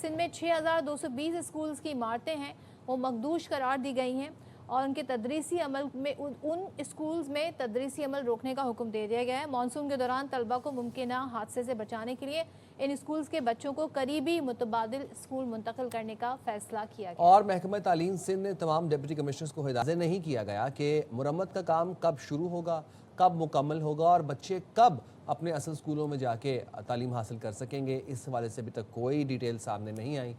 سندھ میں 6220 اسکولز کی عمارتیں ہیں وہ مخدوش قرار دی گئی ہیں اور ان کے تدریسی عمل میں ان اسکولز میں تدریسی عمل روکنے کا حکم دے دیا گیا ہے۔ مانسون کے دوران طلبہ کو ممکنہ حادثے سے بچانے کے لیے ان اسکولز کے بچوں کو قریبی متبادل اسکول منتقل کرنے کا فیصلہ کیا گیا۔ اور محکمہ تعلیم سندھ نے تمام ڈپٹی کمشنرز کو ہدایت نہیں کیا گیا کہ مرمت کا کام کب شروع ہوگا، کب مکمل ہوگا اور بچے کب اپنے اصل اسکولوں میں جا کے تعلیم حاصل کر سکیں گے۔ اس حوالے سے ابھی تک کوئی ڈیٹیل سامنے نہیں آئی۔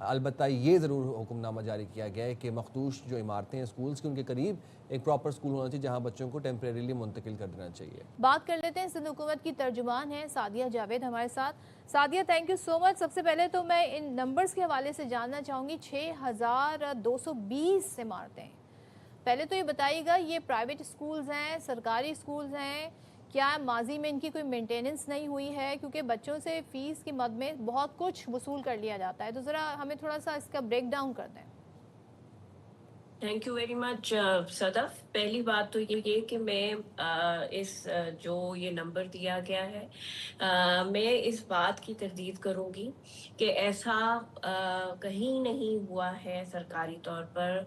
البتہ یہ ضرور حکم نامہ جاری کیا گیا ہے کہ مخدوش جو عمارتیں ہیں اسکولز کی، ان کے قریب ایک پراپر اسکول ہونا چاہیے جہاں بچوں کو ٹیمپریریلی منتقل کر دینا چاہیے۔ بات کر لیتے ہیں سندھ حکومت کی ترجمان ہیں سعدیہ جاوید ہمارے ساتھ۔ سعدیہ تھینک یو سو مچ۔ سب سے پہلے تو میں ان نمبرز کے حوالے سے جاننا چاہوں گی، 6220 عمارتیں، پہلے تو یہ بتائیے گا یہ پرائیویٹ اسکولز ہیں، سرکاری اسکولز ہیں، کیا ماضی میں ان کی کوئی مینٹیننس نہیں ہوئی ہے؟ کیونکہ بچوں سے فیس کی مد میں بہت کچھ وصول کر لیا جاتا ہے، تو ذرا ہمیں تھوڑا سا اس کا بریک ڈاؤن کر دیں۔ تھینک یو ویری مچ صدف۔ پہلی بات تو یہ کہ میں اس جو یہ نمبر دیا گیا ہے میں اس بات کی تردید کروں گی کہ ایسا کہیں نہیں ہوا ہے سرکاری طور پر،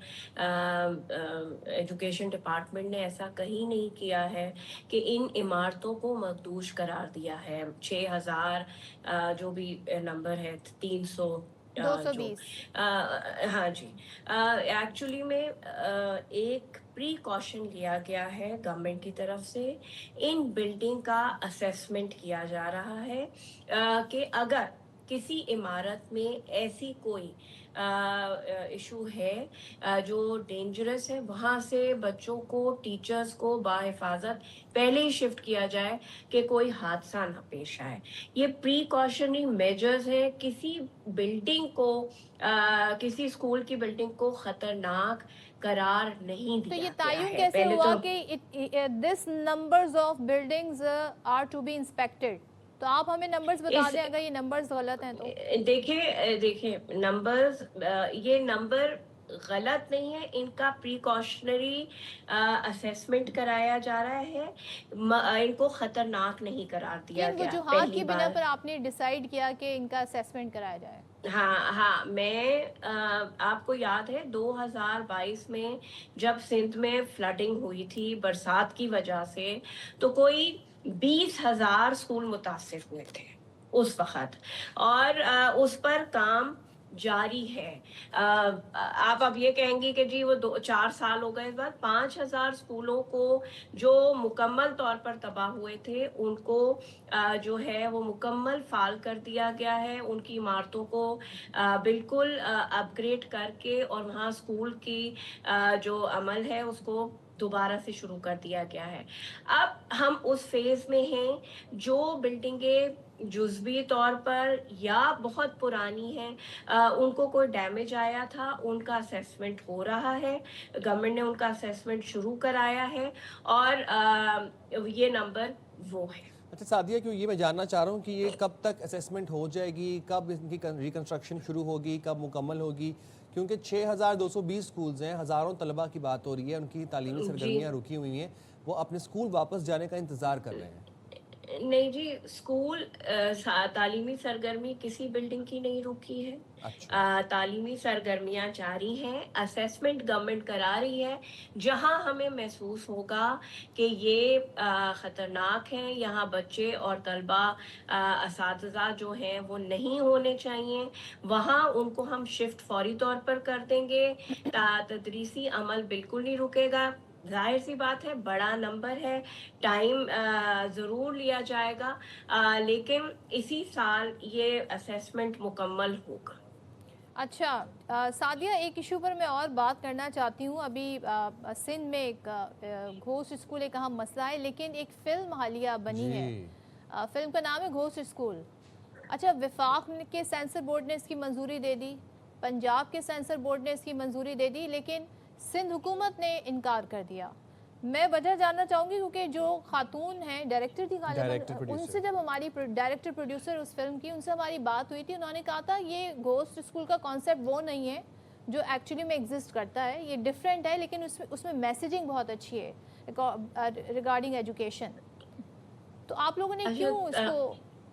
ایجوکیشن ڈپارٹمنٹ نے ایسا کہیں نہیں کیا ہے کہ ان عمارتوں کو مخدوش قرار دیا ہے۔ 6000 جو بھی نمبر ہے، 300 220 ہاں جی، ایکچولی میں ایک پری کاشن لیا گیا ہے گورنمنٹ کی طرف سے۔ ان بلڈنگ کا اسیسمنٹ کیا جا رہا ہے کہ اگر کسی عمارت میں ایسی کوئی ایشو ہے جو ڈینجرس ہے، وہاں سے بچوں کو، ٹیچرز کو بحفاظت پہلے ہی شفٹ کیا جائے کہ کوئی حادثہ نہ پیش آئے۔ یہ پری کاشنری میجرز ہیں، کسی بلڈنگ کو، کسی اسکول کی بلڈنگ کو خطرناک قرار نہیں دیا گیا ہے۔ تو یہ تعین کیسے ہوا کہ this numbers of buildings are to be inspected؟ تو آپ ہمیں نمبرز بتا دیں اگر یہ نمبرز غلط ہیں تو۔ دیکھیں نمبرز، یہ نمبر غلط نہیں ہے، ان کا پریکاشنری اسیسمنٹ کرایا جا رہا ہے، ان کو خطرناک نہیں قرار دیا گیا۔ کن وجوہات کی بنا پر آپ نے ڈیسائیڈ کیا کہ ان کا اسیسمنٹ کرایا جائے؟ ہاں میں آپ کو یاد ہے 2022 میں جب سندھ میں فلڈنگ ہوئی تھی برسات کی وجہ سے، تو کوئی 20,000 اسکول متاثر ہوئے تھے اس وقت، اور اس پر کام جاری ہے۔ آپ اب یہ کہیں گی کہ جی وہ 4 سال ہو گئے، اس بعد 5,000 اسکولوں کو جو مکمل طور پر تباہ ہوئے تھے ان کو جو ہے وہ مکمل فعال کر دیا گیا ہے، ان کی عمارتوں کو بالکل اپ گریڈ کر کے اور وہاں اسکول کی جو عمل ہے اس کو دوبارہ سے شروع کر دیا گیا ہے۔ اب ہم اس فیز میں ہیں جو بلڈنگیں جزوی طور پر یا بہت پرانی ہیں، ان کو کوئی ڈیمیج آیا تھا، ان کا اسیسمنٹ ہو رہا ہے، گورنمنٹ نے ان کا اسیسمنٹ شروع کرایا ہے، اور یہ نمبر وہ ہے۔ اچھا سعدیہ، کیوں یہ میں جاننا چاہ رہا ہوں کہ یہ کب تک اسیسمنٹ ہو جائے گی، کب ان کی ریکنسٹرکشن شروع ہوگی، کب مکمل ہوگی؟ کیونکہ 6220 سکولز ہیں، ہزاروں طلبہ کی بات ہو رہی ہے، ان کی تعلیمی سرگرمیاں رکی ہوئی ہیں، وہ اپنے سکول واپس جانے کا انتظار کر رہے ہیں۔ نہیں جی، اسکول تعلیمی سرگرمی کسی بلڈنگ کی نہیں رکی ہے، تعلیمی سرگرمیاں جاری ہیں، اسیسمنٹ گورنمنٹ کرا رہی ہے۔ جہاں ہمیں محسوس ہوگا کہ یہ خطرناک ہیں، یہاں بچے اور طلبہ اساتذہ جو ہیں وہ نہیں ہونے چاہیے، وہاں ان کو ہم شفٹ فوری طور پر کر دیں گے۔ تدریسی عمل بالکل نہیں رکے گا۔ ظاہر سی بات ہے، بڑا نمبر ہے، ٹائم ضرور لیا جائے گا، لیکن اسی سال یہ اسیسمنٹ مکمل ہوگا۔ اچھا سعدیہ، ایک ایشو پر میں اور بات کرنا چاہتی ہوں۔ ابھی سندھ میں ایک گھوسٹ اسکول ایک اہم مسئلہ ہے، لیکن ایک فلم حالیہ بنی ہے، فلم کا نام ہے گھوسٹ اسکول۔ اچھا، وفاق کے سینسر بورڈ نے اس کی منظوری دے دی، پنجاب کے سینسر بورڈ نے اس کی منظوری دے دی، لیکن سندھ حکومت نے انکار کر دیا۔ میں وجہ جاننا چاہوں گی کیونکہ جو خاتون ہیں ڈائریکٹر تھی غالباً، ان سے جب ہماری ڈائریکٹر پروڈیوسر اس فلم کی، ان سے ہماری بات ہوئی تھی، انہوں نے کہا تھا یہ گھوسٹ اسکول کا کانسیپٹ وہ نہیں ہے جو ایکچولی میں ایگزسٹ کرتا ہے، یہ ڈیفرنٹ ہے، لیکن اس میں میسیجنگ بہت اچھی ہے ریگارڈنگ ایجوکیشن۔ تو آپ لوگوں نے کیوں اس کو